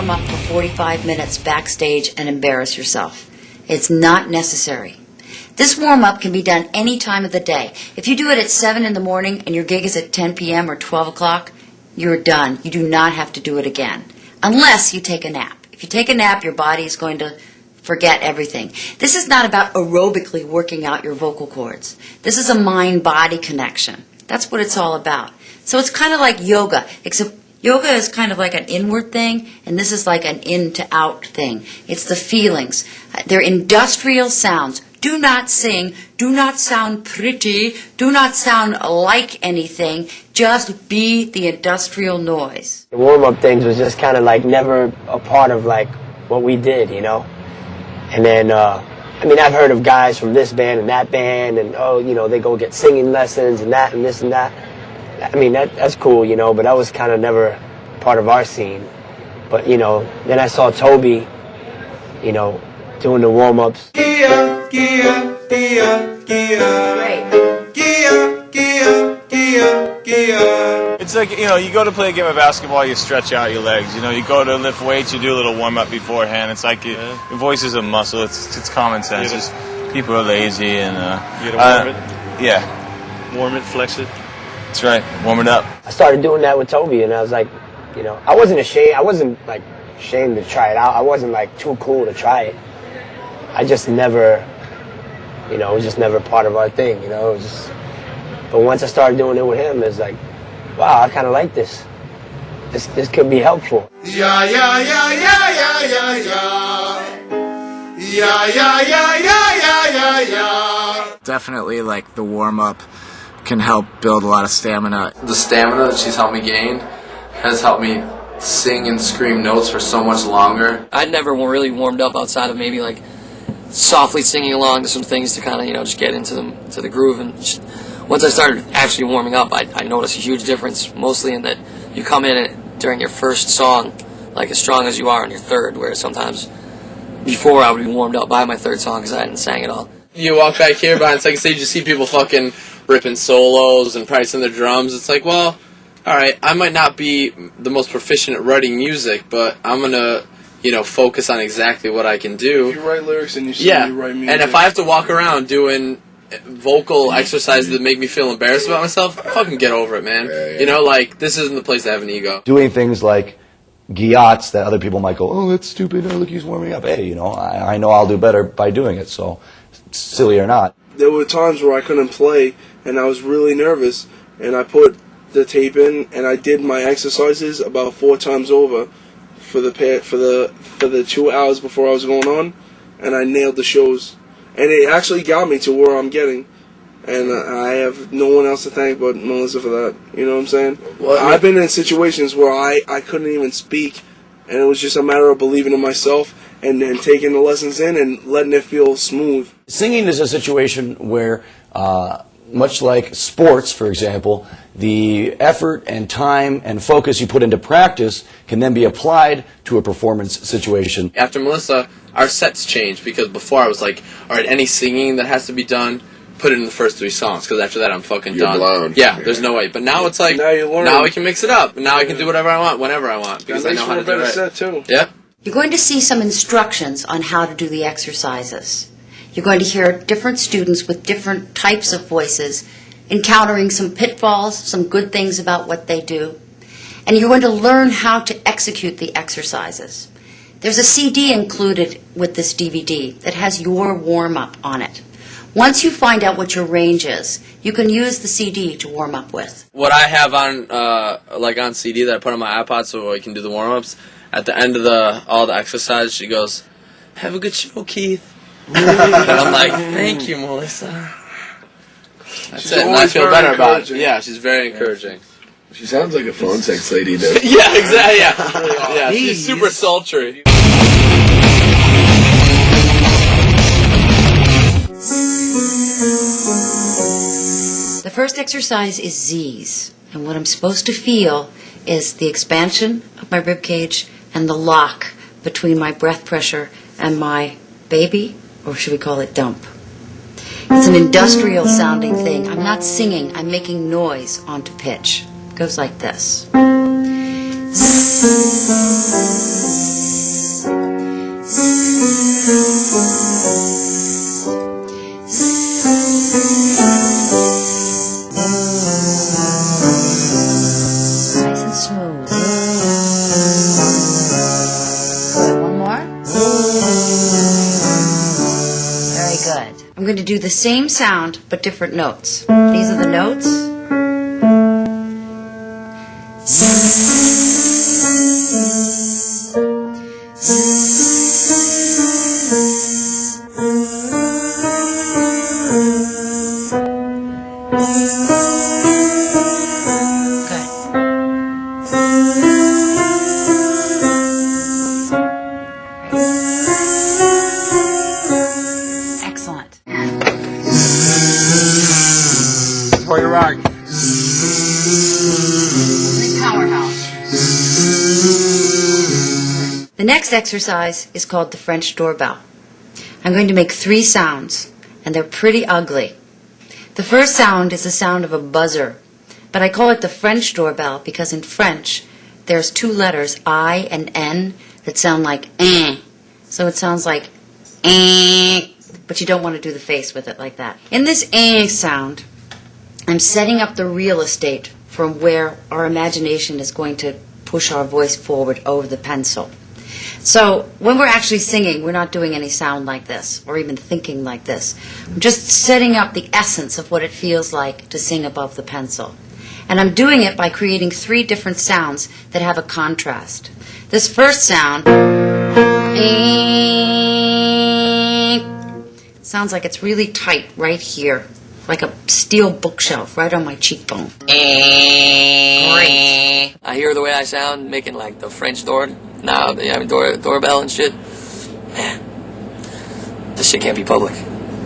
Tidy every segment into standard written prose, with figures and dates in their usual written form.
warm up for 45 minutes backstage and embarrass yourself. It's not necessary. This warm-up can be done any time of the day. If you do it at 7 in the morning and your gig is at 10 p.m. or 12 o'clock, you're done. You do not have to do it again, unless you take a nap. If you take a nap, your body is going to forget everything. This is not about aerobically working out your vocal cords. This is a mind-body connection. That's what it's all about. So it's kind of like yoga, except yoga is kind of like an inward thing, and this is like an in-to-out thing. It's the feelings. They're industrial sounds. Do not sing. Do not sound pretty. Do not sound like anything. Just be the industrial noise. The warm-up things was just kind of like never a part of like what we did, you know? And then, I mean, I've heard of guys from this band and that band, and, oh, you know, they go get singing lessons and that and this and that. I mean, that's cool, you know, but that was kind of never part of our scene. But, you know, then I saw Toby, you know, doing the warm-ups. Great. It's like, you know, you go to play a game of basketball, you stretch out your legs. You know, you go to lift weights, you do a little warm-up beforehand. It's like your voice is a muscle. It's common sense. Just people are lazy and... you gotta warm it? Yeah. Warm it, flex it? That's right. Warm it up. I started doing that with Toby, and I was like, you know, I wasn't ashamed. I wasn't, like, ashamed to try it out. I wasn't, like, too cool to try it. I just never, you know, it was just never part of our thing, you know. It was just, but once I started doing it with him, it's like, wow, I kind of like this. This could be helpful. Yeah, yeah, yeah, yeah, yeah, yeah, yeah. Yeah, yeah, yeah, yeah, yeah, yeah, yeah. Definitely, like, the warm-up can help build a lot of stamina. The stamina that she's helped me gain has helped me sing and scream notes for so much longer. I'd never really warmed up outside of maybe like softly singing along to some things to kind of, you know, just get into the groove. And just, once I started actually warming up, I noticed a huge difference, mostly in that you come in during your first song like as strong as you are on your third, whereas sometimes before I would be warmed up by my third song because I hadn't sang at all. You walk back here behind second stage, you see people fucking ripping solos and practicing their drums. It's like, well, alright, I might not be the most proficient at writing music, but I'm gonna, you know, focus on exactly what I can do. If you write lyrics and you write music. And if I have to walk around doing vocal exercises that make me feel embarrassed about myself, fucking get over it, man. Yeah. You know, like, this isn't the place to have an ego. Doing things like guillotines that other people might go, oh, that's stupid, oh, look, he's warming up. Hey, you know, I know I'll do better by doing it, so silly or not. There were times where I couldn't play, and I was really nervous, and I put the tape in, and I did my exercises about 4 times over for the 2 hours before I was going on, and I nailed the shows. And it actually got me to where I'm getting. And I have no one else to thank but Melissa for that. You know what I'm saying? Well, I've been in situations where I couldn't even speak, and it was just a matter of believing in myself and taking the lessons in and letting it feel smooth. Singing is a situation where, much like sports, for example, the effort and time and focus you put into practice can then be applied to a performance situation. After Melissa, our sets changed, because before I was like, alright, any singing that has to be done, put it in the first 3 songs, because after that I'm fucking done. Blown. Yeah, there's no way. But now it's like, now we can mix it up. Now I can do whatever I want, whenever I want, because I know how to do it. Set too. Yeah. You're going to see some instructions on how to do the exercises. You're going to hear different students with different types of voices encountering some pitfalls, some good things about what they do. And you're going to learn how to execute the exercises. There's a CD included with this DVD that has your warm-up on it. Once you find out what your range is, you can use the CD to warm up with. What I have on, on CD that I put on my iPod so I can do the warm-ups, at the end of all the exercise, she goes, "Have a good show, Keith." And I'm like, "Thank you, Melissa." That's it, and I feel better about it. Yeah, she's very encouraging. She sounds like a phone sex lady, though. Yeah, exactly, yeah. She's super sultry. The first exercise is Z's, and what I'm supposed to feel is the expansion of my rib cage and the lock between my breath pressure and my baby, or should we call it dump. It's an industrial sounding thing. I'm not singing, I'm making noise onto pitch. It goes like this. Good. I'm going to do the same sound, but different notes. These are the notes. Excellent. For your rock. Powerhouse. The next exercise is called the French doorbell. I'm going to make 3 sounds, and they're pretty ugly. The first sound is the sound of a buzzer, but I call it the French doorbell because in French there's 2 letters, I and N, that sound like eh. So it sounds like eh, but you don't want to do the face with it like that. In this eh sound, I'm setting up the real estate from where our imagination is going to push our voice forward over the pencil. So when we're actually singing, we're not doing any sound like this or even thinking like this. I'm just setting up the essence of what it feels like to sing above the pencil. And I'm doing it by creating 3 different sounds that have a contrast. This first sound sounds like it's really tight right here, like a steel bookshelf right on my cheekbone. Great. I hear the way I sound making like the French doorbell and shit. Man, this shit can't be public.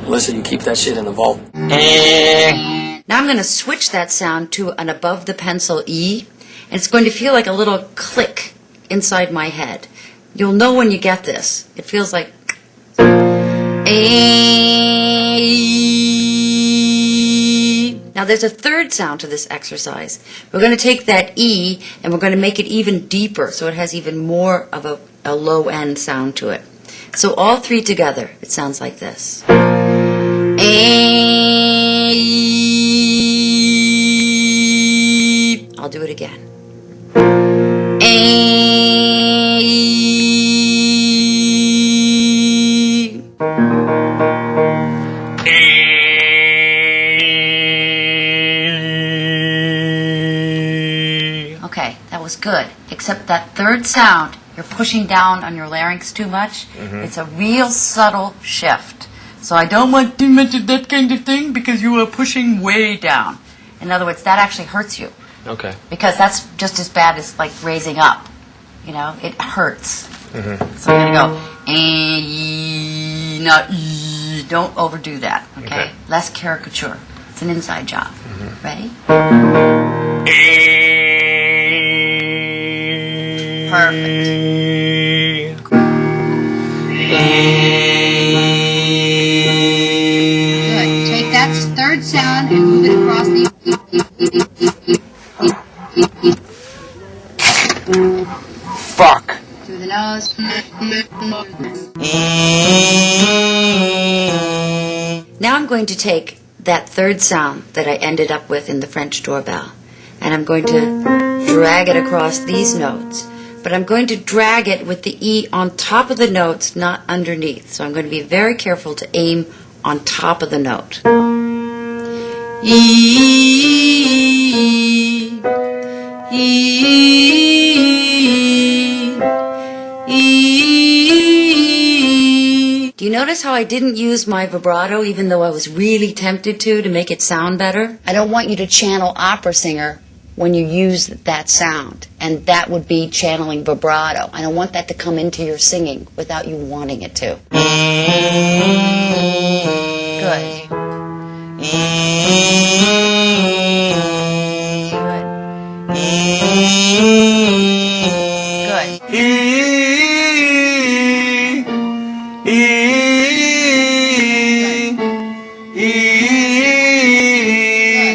Listen, you keep that shit in the vault. Now I'm going to switch that sound to an above the pencil E, and it's going to feel like a little click inside my head. You'll know when you get this. It feels like Now there's a third sound to this exercise. We're going to take that E and we're going to make it even deeper so it has even more of a low end sound to it. So all 3 together, it sounds like this. I'll do it again. Okay, that was good. Except that third sound, you're pushing down on your larynx too much. It's a real subtle shift. So I don't want too much of that kind of thing because you are pushing way down. In other words, that actually hurts you. Okay. Because that's just as bad as like raising up. You know, it hurts. So we're going to go, not don't overdo that, okay? Less caricature. It's an inside job. Ready? Perfect. Good. Take that third sound and move it across the... Fuck. Through the nose. Now I'm going to take that third sound that I ended up with in the French doorbell, and I'm going to drag it across these notes. But I'm going to drag it with the E on top of the notes, not underneath. So I'm going to be very careful to aim on top of the note. E, E, E. Do you notice how I didn't use my vibrato even though I was really tempted to make it sound better? I don't want you to channel opera singer when you use that sound, and that would be channeling vibrato. I don't want that to come into your singing without you wanting it to. Good.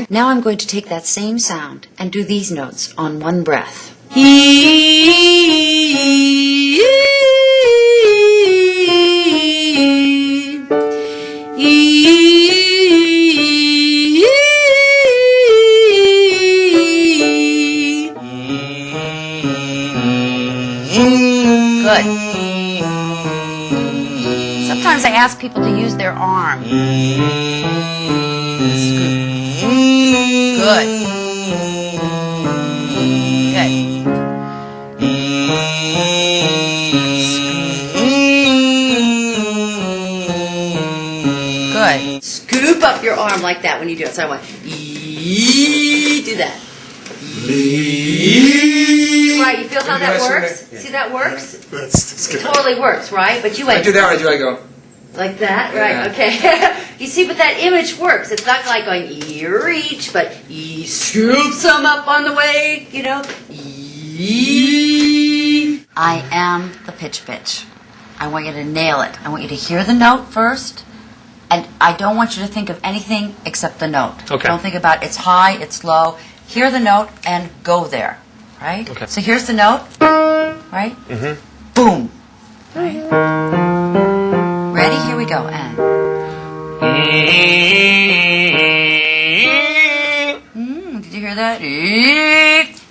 Now I'm going to take that same sound and do these notes on one breath. Good. Sometimes I ask people to use their arm. Scoop. Good. Good. Good. Scoop up your arm like that when you do it. So I want do that. Right, you feel how that works? See that works? It totally works, right? But you went. I do that, I go. Like that, right? Okay. You see, but that image works. It's not like going reach, but scoop some up on the way. You know. I am the pitch. I want you to nail it. I want you to hear the note first. And I don't want you to think of anything except the note. Okay. Don't think about it's high, it's low. Hear the note and go there, right? Okay. So here's the note, right? Mm-hmm. Boom. Right? Ready? Here we go. And. Did you hear that?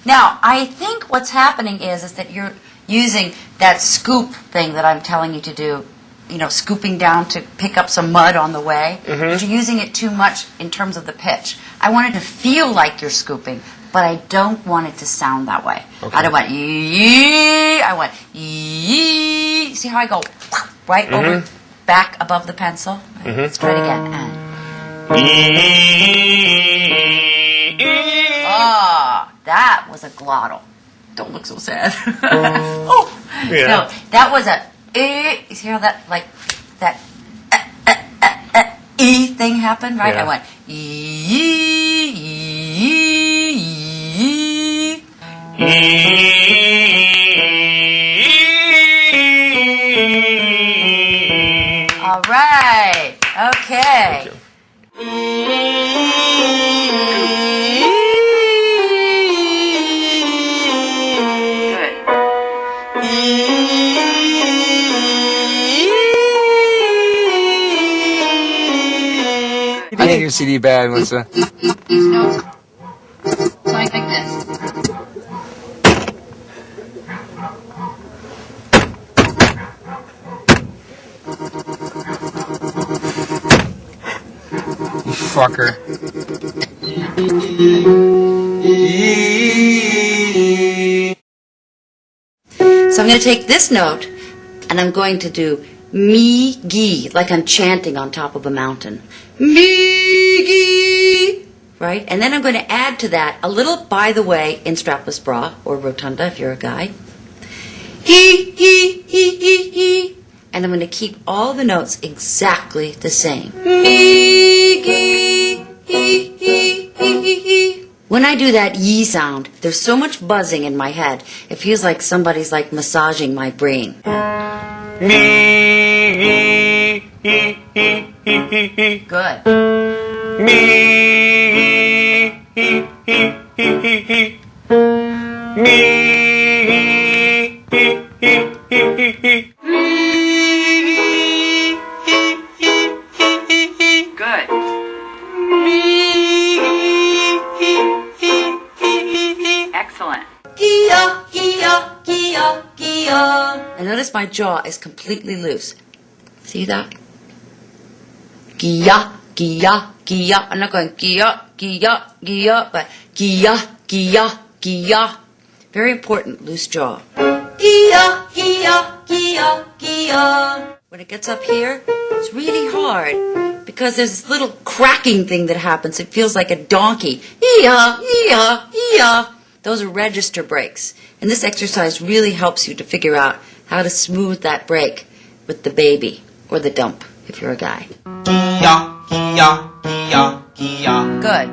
Now, I think what's happening is that you're using that scoop thing that I'm telling you to do. You know, scooping down to pick up some mud on the way. Mm-hmm. But you're using it too much in terms of the pitch. I want it to feel like you're scooping, but I don't want it to sound that way. Okay. I don't want I want See how I go right over, back above the pencil? Right? Mm-hmm. Let's try it again. And. That was a glottal. Don't look so sad. Oh, yeah. No, that was a. You see how that, like, that E thing happened, right? Yeah. I went All right. Okay. I think your CD bad, Melissa. No. Like this. You fucker. So I'm going to take this note and I'm going to do me gi, like I'm chanting on top of a mountain. Me gi, right? And then I'm going to add to that a little, by the way, in strapless bra or rotunda if you're a guy. He. And I'm going to keep all the notes exactly the same. Me gi, he. When I do that yee sound, there's so much buzzing in my head. It feels like somebody's like massaging my brain. Me. Good. Me. Good. Excellent. And notice my jaw is completely loose. See that? Gia. I'm not going gia, but gia. Very important, loose jaw. When it gets up here, it's really hard because there's this little cracking thing that happens. It feels like a donkey. Those are register breaks. And this exercise really helps you to figure out how to smooth that break with the baby or the dump if you're a guy. Good.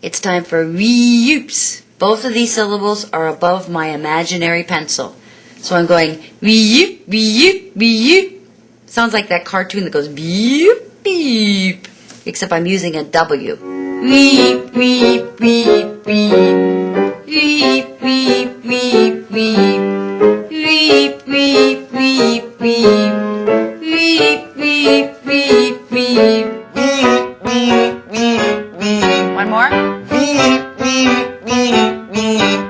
It's time for re-oops. Both of these syllables are above my imaginary pencil. So I'm going re-oop, re-oop, re-oop. Sounds like that cartoon that goes beep, beep. Except I'm using a W. weep, weep, weep, weep, weep, weep, weep, weep, weep, weep, weep, weep, weep, weep, weep, weep. One more.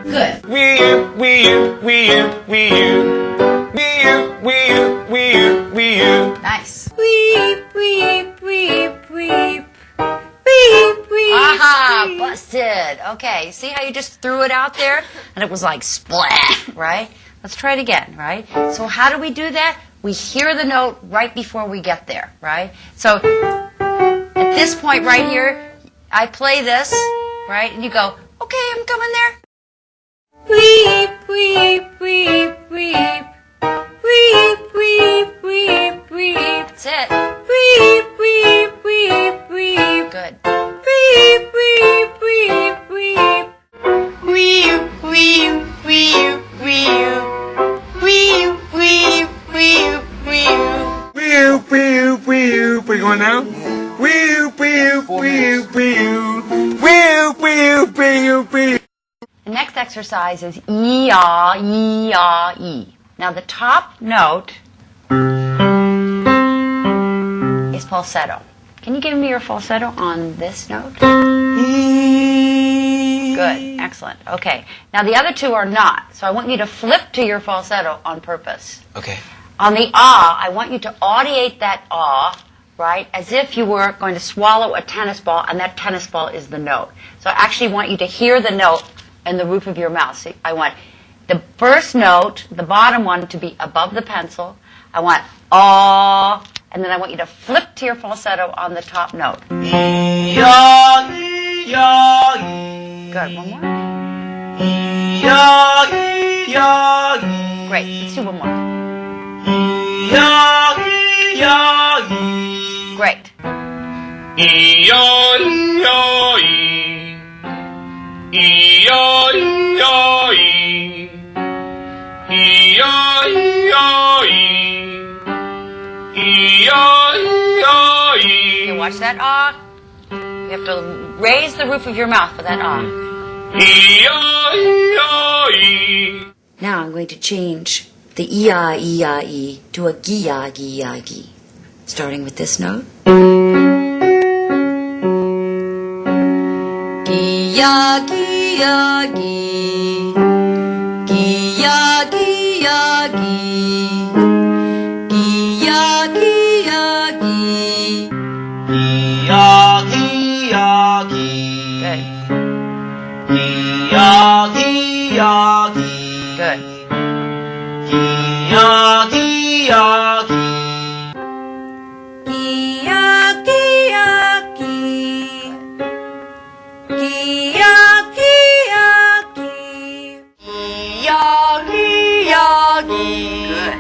Good. Nice. Weep, weep, weep, weep. Weep, weep. Aha, busted. Okay, see how you just threw it out there? And it was like splat, right? Let's try it again, right? So how do we do that? We hear the note right before we get there, right? So at this point right here, I play this, right? And you go, okay, I'm coming there. Weep, weep, weep, weep. Weep, weep, weep, weep. That's it. Weep, weep, weep, weep. Good. Weep, weep, weep, weep. Weep, weep, weep, weep. Weep, weep, weep, weep. Weep, weep, weep. We're going now? Weep, weep, weep, weep. Weep, weep, weep, weep. The next exercise is E-ah, E-ah, E. Now the top note is falsetto. Can you give me your falsetto on this note? Good, excellent. Okay, now the other two are not, so I want you to flip to your falsetto on purpose. Okay. On the ah, I want you to audiate that ah, right, as if you were going to swallow a tennis ball, and that tennis ball is the note. So I actually want you to hear the note in the roof of your mouth. So I want the first note, the bottom one, to be above the pencil. I want ah, and then I want you to flip to your falsetto on the top note. Good, one more. Great, let's do one more. Great. Okay, watch that ah. You have to raise the roof of your mouth for that ah. Now I'm going to change the E-ah, E-ah, E to a Gi-ah, Gi-ah, Gi. Starting with this note. Gi-ah, Gi-ah, Gi. Gi-ah, Gi-ah, Gi. Gi-ah, Gi-ah, Gi. Gi-ah, Gi-ah, Gi. Good. Gi-ah, Gi-ah, Gi. Good. Gi-ah, Gi-ah, Gi. Gi-ah, Gi-ah, Gi. Gi-ah, Gi-ah, Gi. Gi-ah, Gi-ah, Gi. Good.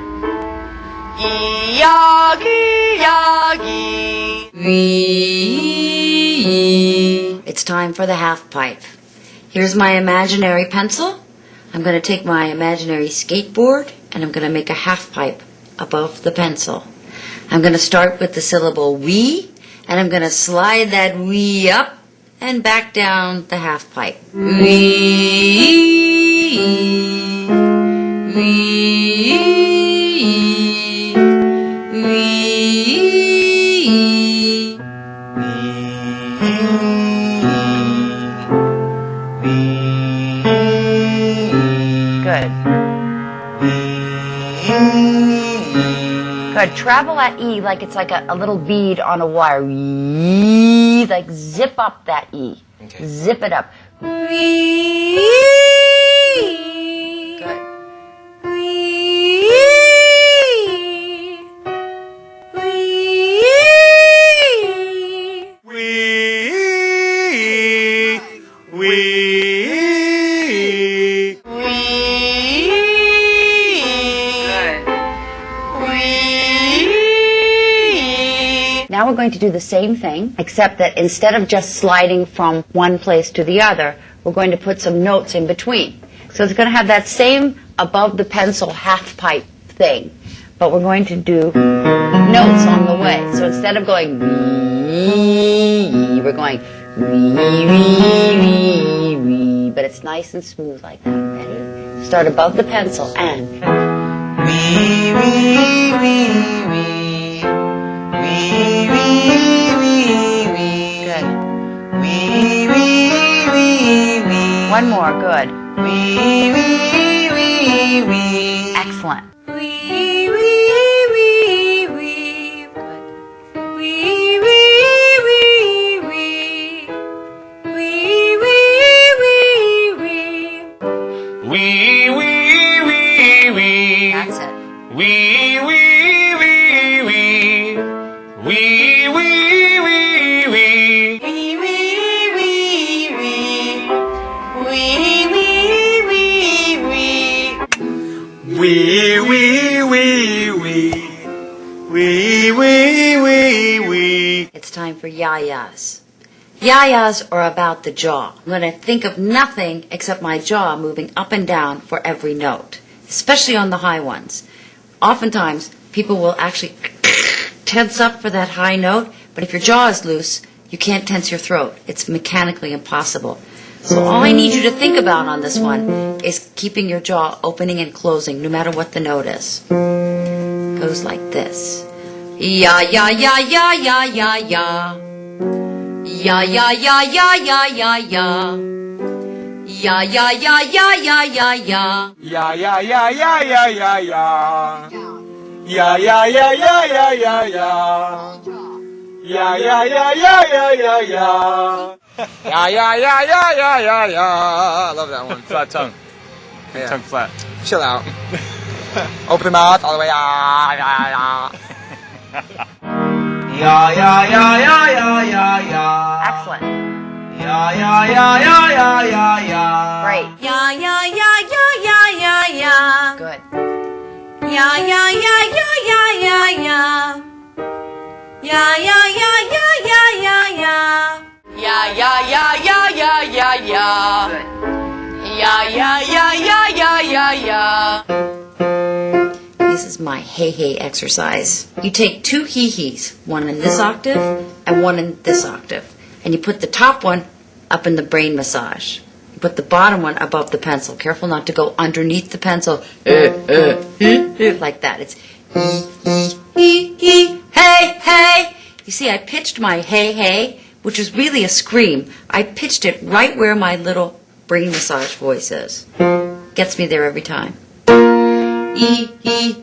Gi-ah, Gi-ah, Gi. It's time for the half pipe. Here's my imaginary pencil. I'm going to take my imaginary skateboard and I'm going to make a half pipe above the pencil. I'm going to start with the syllable we, and I'm going to slide that we up and back down the half pipe. Good. Good. Travel at E like it's like a little bead on a wire. Like zip up that E. Okay. Zip it up. Good. Now we're going to do the same thing, except that instead of just sliding from one place to the other, we're going to put some notes in between. So it's going to have that same above the pencil half pipe thing, but we're going to do notes on the way. So instead of going, we're going, Wee, wee, wee, wee. But it's nice and smooth like that. Ready? Start above the pencil and wee, wee, wee, wee. Wee, wee, wee, wee. Good. Wee, wee, wee, wee. One more. Good. Wee, wee, wee, wee. Excellent. Wee, wee, wee, wee. Good. Wee, wee, wee, wee. Wee, wee, wee, wee. Wee, wee, wee, wee. That's it. Wee, wee, wee, wee. Wee, wee, wee, wee. Wee, wee, wee, wee. Wee, wee, wee, wee. Wee, wee, wee, wee. Wee, wee, wee, wee. It's time for yayas. Yayas are about the jaw. I'm going to think of nothing except my jaw moving up and down for every note, especially on the high ones. Oftentimes, people will actually tense up for that high note, but if your jaw is loose, you can't tense your throat. It's mechanically impossible. So all I need you to think about on this one is keeping your jaw opening and closing, no matter what the note is. It goes like this. Ya, ya, ya, ya, ya, ya, ya. Ya, ya, ya, ya, ya, ya, ya. Ya, ya, ya, ya, ya, ya, ya. Ya, ya, ya, ya, ya, ya, ya. Ya, ya, ya, ya, ya, ya, ya. Ya, ya, ya, ya, ya, ya, ya. Ya, ya, ya, ya, ya, ya, ya. I love that one. Flat tongue. Yeah. Tongue flat. Chill out. Open mouth all the way. Ya, ya, ya. Ya, ya, ya, ya, ya, ya, ya. Excellent. Ya, ya, ya, ya, ya, ya, ya. Great. Ya, ya, ya, ya, ya, ya, ya. Good. Ya, ya, ya, ya, ya, ya, ya. Ya, ya, ya, ya, ya, ya, ya. Ya, ya, ya, ya, ya, ya, ya. Good. Ya, ya, ya, ya, ya, ya, ya. This is my hey-hey exercise. You take two hee-hees, one in this octave and one in this octave, and you put the top one up in the brain massage. You put the bottom one above the pencil. Careful not to go underneath the pencil. Like that. It's hee, hey, hey. You see, I pitched my hey, hey, which is really a scream. I pitched it right where my little brain massage voice is. Gets me there every time. Hey, hey.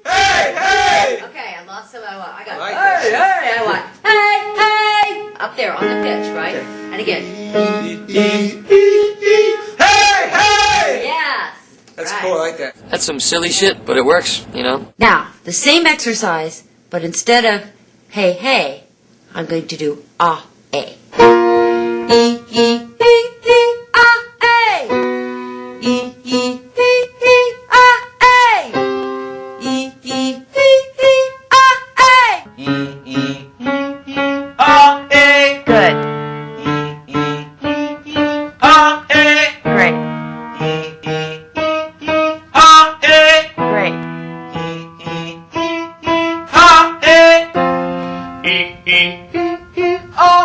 Hey, hey. Okay, I lost some. I got like hey, hey. I want hey, hey. Up there on the pitch, right? And again. Hey, hey! Yes. That's right. cool. I like that. That's some silly shit, but it works, you know? Now, the same exercise, but instead of hey, hey, I'm going to do ah, eh. Ah, eh. Ah, eh. Ah, eh. Good. Ah, eh. Great. Ah, eh. Great. Ah, eh. Ah, eh. Ah,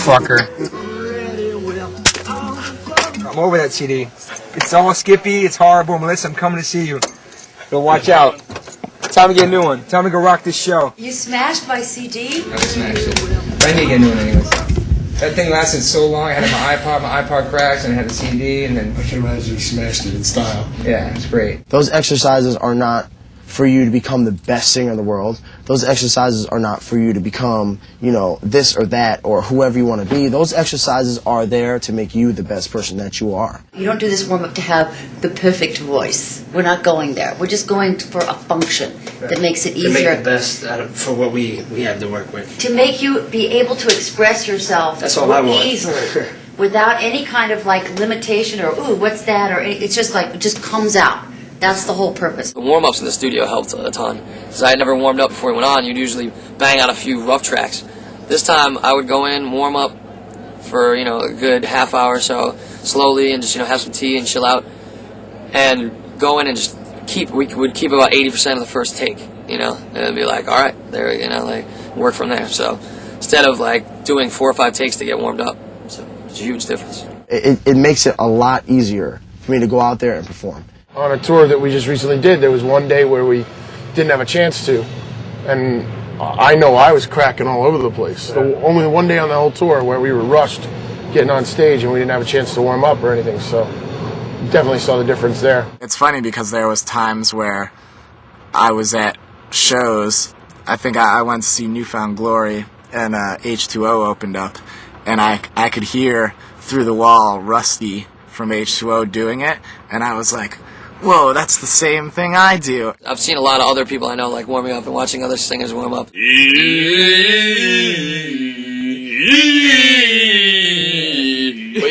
fucker. I'm over that CD. It's all skippy, it's horrible. Melissa, I'm coming to see you. So watch out. Time to get a new one. Time to go rock this show. You smashed my CD? I smashed it. But I need to get a new one anyways. That thing lasted so long. I had my iPod crashed, and I had a CD, and then... I can imagine you smashed it in style. Yeah, it's great. Those exercises are not for you to become the best singer in the world. Those exercises are not for you to become, you know, this or that or whoever you want to be. Those exercises are there to make you the best person that you are. You don't do this warm-up to have the perfect voice. We're not going there. We're just going for a function that makes it easier. To make the best out of, for what we have to work with. To make you be able to express yourself That's all I want. easily without any kind of like limitation or, ooh, what's that? Or it's just like, it just comes out. That's the whole purpose. The warm-ups in the studio helped a ton. Because I had never warmed up before we went on. You'd usually bang out a few rough tracks. This time, I would go in, warm up for, you know, a good half hour or so, slowly, and just, you know, have some tea and chill out. And go in and just we would keep about 80% of the first take, you know. And it'd be like, all right, there, you know, like, work from there. So instead of, like, doing 4 or 5 takes to get warmed up. So it's a huge difference. It makes it a lot easier for me to go out there and perform. On a tour that we just recently did, there was one day where we didn't have a chance to, and I know I was cracking all over the place. So only one day on the whole tour where we were rushed getting on stage and we didn't have a chance to warm up or anything, so definitely saw the difference there. It's funny because there was times where I was at shows. I think I went to see Newfound Glory and H2O opened up, and I could hear through the wall Rusty from H2O doing it, and I was like, whoa, that's the same thing I do. I've seen a lot of other people I know like warming up and watching other singers warm up. But you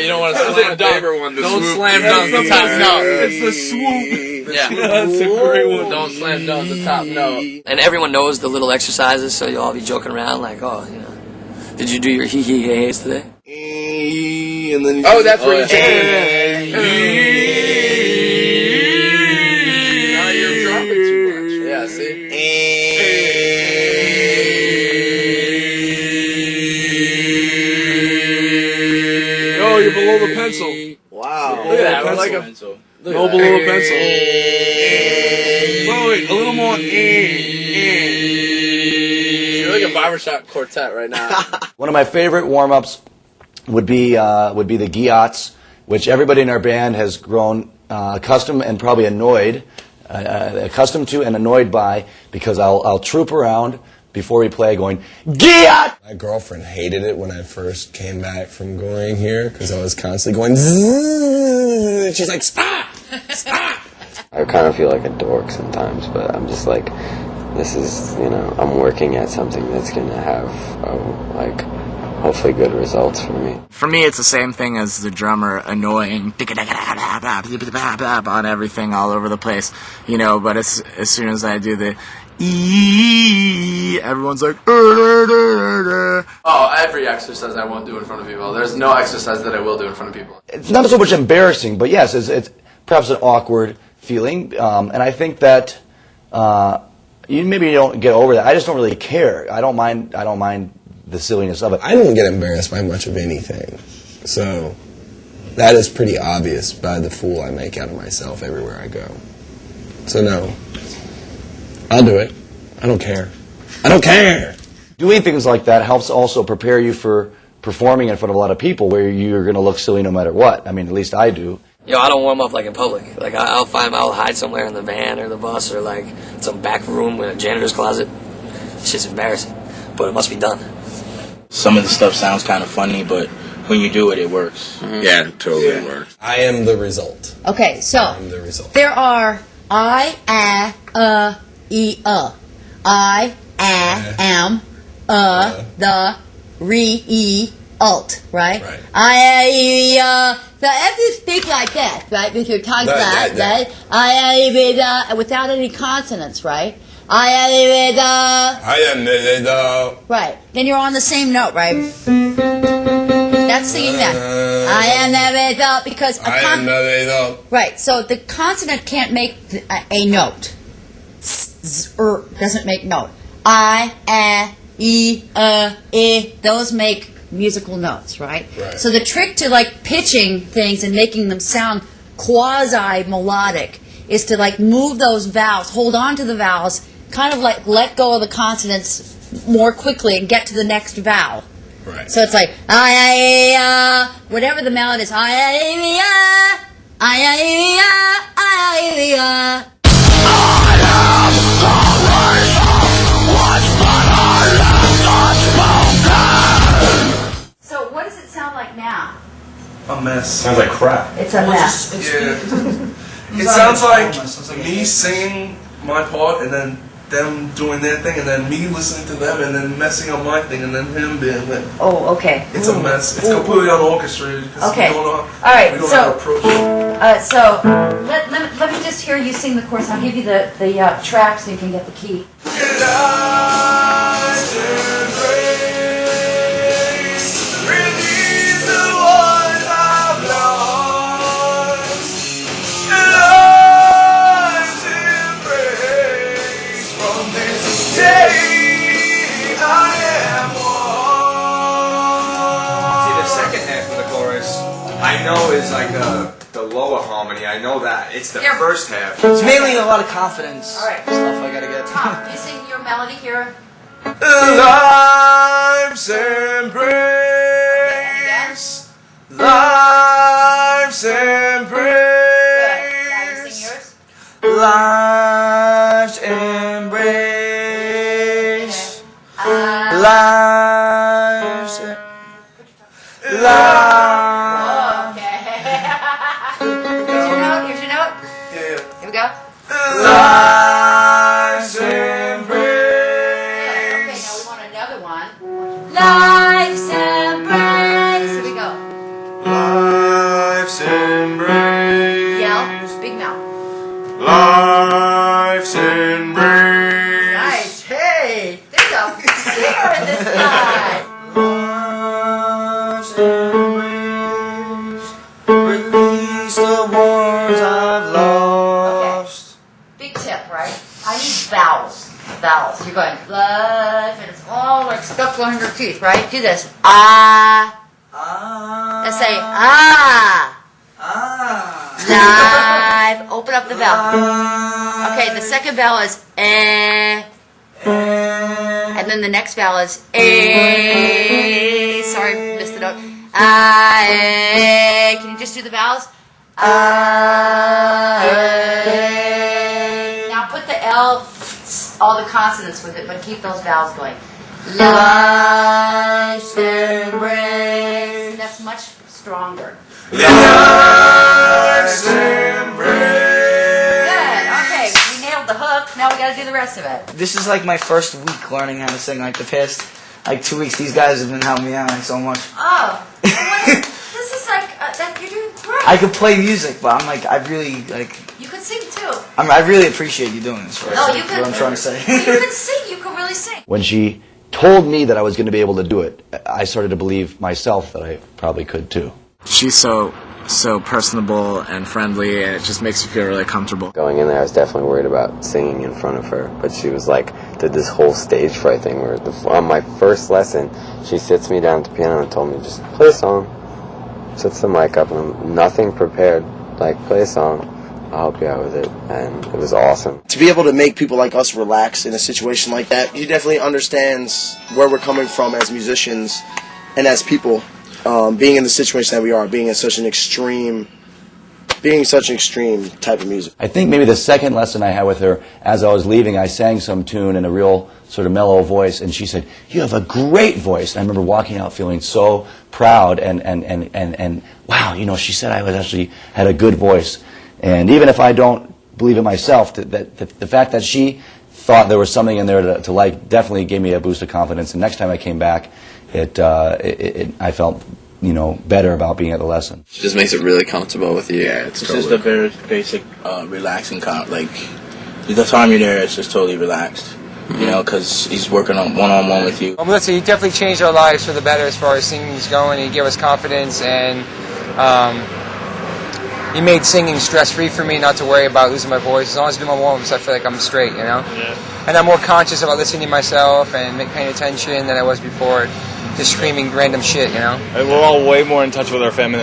don't want to slam dunk. Don't slam dunk the top note. It's the swoop. Yeah. That's a great one. Don't slam dunk the top note. And everyone knows the little exercises, so you'll all be joking around like, oh, you know, did you do your hee-hee-heys today? And then Oh, that's where you take it. Now you're dropping too much. Yeah, see? Oh, you're below the pencil. Wow. Look at that. Like a pencil. No, below the pencil. Wait, a little more. You're like a barbershop quartet right now. One of my favorite warm-ups would be the guillotines, which everybody in our band has grown accustomed and probably accustomed to and annoyed by, because I'll troop around before we play going, guillotine! My girlfriend hated it when I first came back from going here because I was constantly going zzz, and she's like, stop, stop. I kind of feel like a dork sometimes, but I'm just like, this is, you know, I'm working at something that's going to have, like, hopefully good results for me. For me, it's the same thing as the drummer annoying on everything all over the place, you know, but as soon as I do the everyone's like, Oh, every exercise I won't do in front of people. There's no exercise that I will do in front of people. It's not so much embarrassing, but yes, it's perhaps an awkward feeling, and I think that maybe you don't get over that. I just don't really care. I don't mind the silliness of it. I don't get embarrassed by much of anything, so that is pretty obvious by the fool I make out of myself everywhere I go. So no, I'll do it. I don't care. I don't care. Doing things like that helps also prepare you for performing in front of a lot of people where you're going to look silly no matter what. I mean, at least I do. Yo, I don't warm up like in public. Like I'll hide somewhere in the van or the bus or like some back room in a janitor's closet. It's just embarrassing, but it must be done. Some of the stuff sounds kind of funny, but when you do it, it works. Mm-hmm. Yeah, it totally works. I am the result. Okay, so I'm the result. there are I, a, e, I, am, the, re, e, alt, right? Right. I, e, so if you speak like that, right, with your tongue flat, right? I, without any consonants, right? I am the, right. Then you're on the same note, right? That's singing that. I am the, because right. So the consonant can't make a note. Doesn't make note. I, e, those make musical notes, right? So the trick to like pitching things and making them sound quasi-melodic is to like move those vowels, hold on to the vowels, kind of like let go of the consonants more quickly and get to the next vowel. Right. So it's like whatever the melody is, I am a mess. Sounds like crap. It's a mess. Yeah. It sounds like me singing my part and then them doing their thing and then me listening to them and then messing up my thing and then him being like, Oh, okay. it's a mess. It's completely unorchestrated. 'Cause Okay. We don't know, All right, we don't so- know how to approach it. So let me just hear you sing the chorus. I'll give you the track so you can get the key. I know is like the lower harmony. I know that. It's the Here. first half. It's mainly a lot of confidence All right. stuff I gotta get. Tom, you sing your melody here. Life's embrace. Life's embrace. Life's embrace. Life's Okay. Here's your note. Yeah. Here we go. Life's embrace. Okay, now we want another one. Life's embrace. Here we go. Life's embrace. Yell. Big mouth. Life's embrace. Nice. Hey, there's a singer in this guy. Life's embrace. Release the ones I've lost. Big tip, right? I need vowels. Vowels. You're going life, and it's all like stuck on your teeth, right? Do this. Ah. Let's say ah. Life. Open up the vowel. Okay, the second vowel is eh. And then the next vowel is eh. Sorry, missed the note. Ah, eh. Can you just do the vowels? Ah, eh. Now put the L, all the consonants with it, but keep those vowels going. Life's embrace. That's much stronger. Life's embrace. Good. Okay, we nailed the hook. Now we got to do the rest of it. This is like my first week learning how to sing. Like the past 2 weeks, these guys have been helping me out like so much. Oh, this is like that. You're doing great. I could play music, but I'm like, I really like. You could sing too. I really appreciate you doing this. Right? No, you could. What I'm trying to say. You could sing. You could really sing. When she told me that I was going to be able to do it, I started to believe myself that I probably could too. She's so personable and friendly, and it just makes you feel really comfortable. Going in there, I was definitely worried about singing in front of her, but she was like, did this whole stage fright thing where on my first lesson, she sits me down at the piano and told me, just play a song. Sets the mic up, and I'm nothing prepared, like, play a song. I'll help you out with it, and it was awesome. To be able to make people like us relax in a situation like that, he definitely understands where we're coming from as musicians and as people. Being in the situation that we are, being such an extreme type of music. I think maybe the second lesson I had with her, as I was leaving, I sang some tune in a real sort of mellow voice, and she said, "You have a great voice." And I remember walking out feeling so proud and wow, you know, she said I was actually had a good voice. And even if I don't believe it myself, the fact that she thought there was something in there to like definitely gave me a boost of confidence. And next time I came back, I felt, you know, better about being at the lesson. It just makes it really comfortable with you. Yeah, it's just a very basic, relaxing like the time you're there, it's just totally relaxed. You know, because he's working on one-on-one with you. Well, Melissa, he definitely changed our lives for the better as far as singing is going. He gave us confidence, and he made singing stress-free for me, not to worry about losing my voice. As long as I do my warm-ups, I feel like I'm straight, you know? Yeah. And I'm more conscious about listening to myself and paying attention than I was before, just screaming random shit, you know? We're all way more in touch with our feminine